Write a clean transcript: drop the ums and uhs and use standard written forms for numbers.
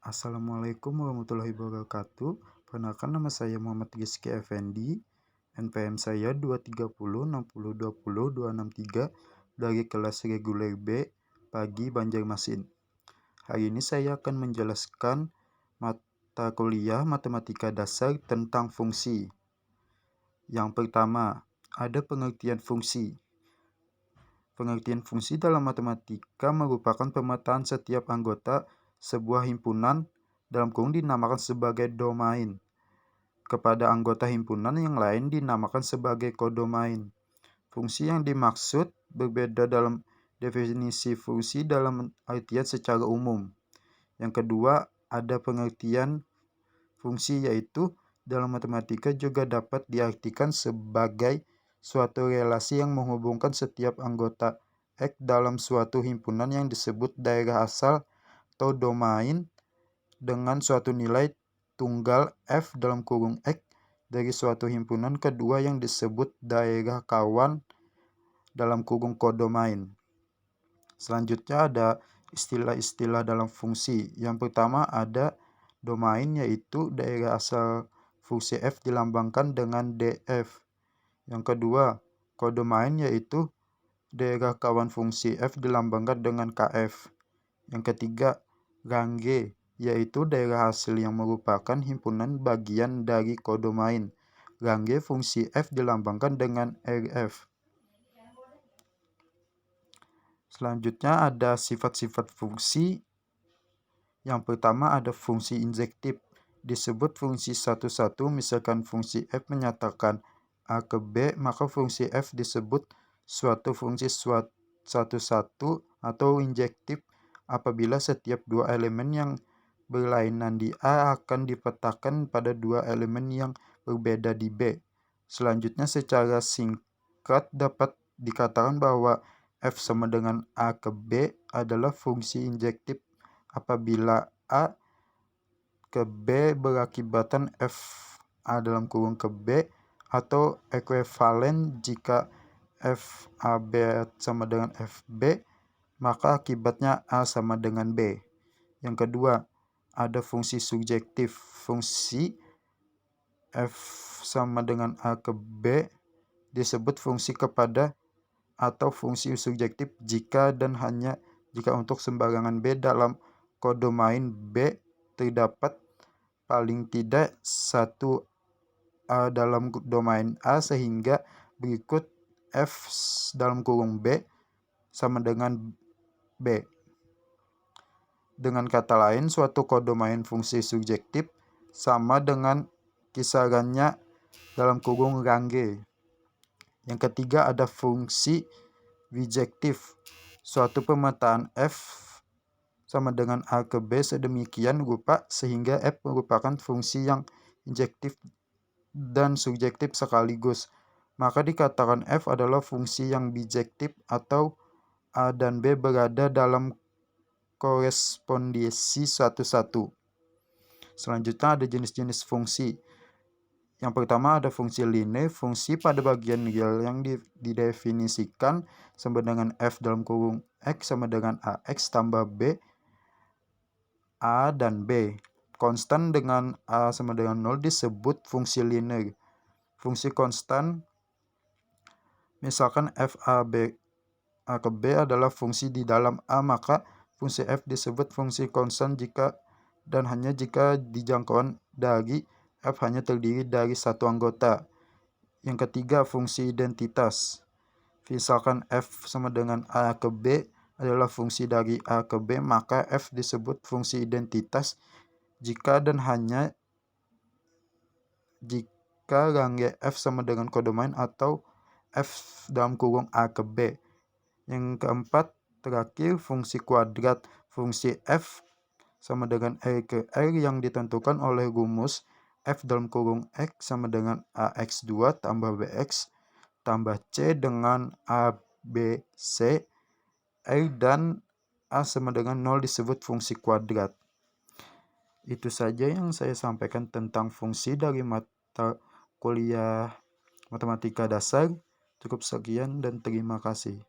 Assalamualaikum warahmatullahi wabarakatuh. Perkenalkan, nama saya Muhammad Rizky Effendi. NPM saya 23060200263 dari kelas reguler B Pagi Banjarmasin. Hari ini saya akan menjelaskan mata kuliah matematika dasar tentang fungsi. Yang pertama, ada pengertian fungsi. Pengertian fungsi dalam matematika merupakan pemetaan setiap anggota sebuah himpunan dalam kurung dinamakan sebagai domain kepada anggota himpunan yang lain dinamakan sebagai kodomain. Fungsi yang dimaksud berbeda dalam definisi fungsi dalam artian secara umum. Yang kedua, ada pengertian fungsi, yaitu dalam matematika juga dapat diartikan sebagai suatu relasi yang menghubungkan setiap anggota X dalam suatu himpunan yang disebut daerah asal atau domain dengan suatu nilai tunggal F dalam kurung X dari suatu himpunan kedua yang disebut daerah kawan dalam kurung kodomain. Selanjutnya ada istilah-istilah dalam fungsi. Yang pertama ada domain, yaitu daerah asal fungsi F dilambangkan dengan DF. Yang kedua, kodomain, yaitu daerah kawan fungsi F dilambangkan dengan KF. Yang ketiga, rangge, yaitu daerah hasil yang merupakan himpunan bagian dari kodomain. Rangge fungsi F dilambangkan dengan RF. Selanjutnya ada sifat-sifat fungsi. Yang pertama ada fungsi injektif. Disebut fungsi satu-satu, misalkan fungsi F menyatakan A ke B, maka fungsi F disebut suatu fungsi satu-satu atau injektif apabila setiap dua elemen yang berlainan di A akan dipetakan pada dua elemen yang berbeda di B. Selanjutnya secara singkat dapat dikatakan bahwa F sama dengan A ke B adalah fungsi injektif apabila A ke B berakibatan F A dalam kurung ke B, atau ekuivalen jika F A B sama dengan F B, maka akibatnya A sama dengan B. Yang kedua, ada fungsi subjektif. Fungsi F sama dengan A ke B disebut fungsi kepada atau fungsi subjektif jika dan hanya jika untuk sembarangan B dalam kodomain B terdapat paling tidak satu A dalam domain A, sehingga berikut F dalam kurung B sama dengan B. Dengan kata lain, suatu kodomain fungsi subjektif sama dengan kisarannya dalam kurung rangge. Yang ketiga ada fungsi bijektif. Suatu pemetaan F sama dengan A ke B sedemikian rupa sehingga F merupakan fungsi yang injektif dan subjektif sekaligus. Maka dikatakan F adalah fungsi yang bijektif atau A dan B berada dalam korespondensi satu-satu. Selanjutnya ada jenis-jenis fungsi. Yang pertama ada fungsi line, fungsi pada bagian real yang didefinisikan sama dengan F dalam kurung X sama dengan AX tambah B, A dan B. Konstan dengan A sama dengan 0 disebut fungsi linear. Fungsi konstan, misalkan F A B A ke B adalah fungsi di dalam A, maka fungsi F disebut fungsi konstan jika dan hanya jika dijangkauan dari F hanya terdiri dari satu anggota. Yang ketiga, fungsi identitas. Misalkan F sama dengan A ke B adalah fungsi dari A ke B, maka F disebut fungsi identitas jika dan hanya jika rangge F sama dengan kodomain atau F dalam kurung A ke B. Yang keempat, terakhir, fungsi kuadrat. Fungsi F sama dengan R ke R yang ditentukan oleh rumus F dalam kurung X sama dengan AX2 tambah BX tambah C dengan A, B, C, R dan A sama dengan 0 disebut fungsi kuadrat. Itu saja yang saya sampaikan tentang fungsi dari mata kuliah matematika dasar. Cukup sekian dan terima kasih.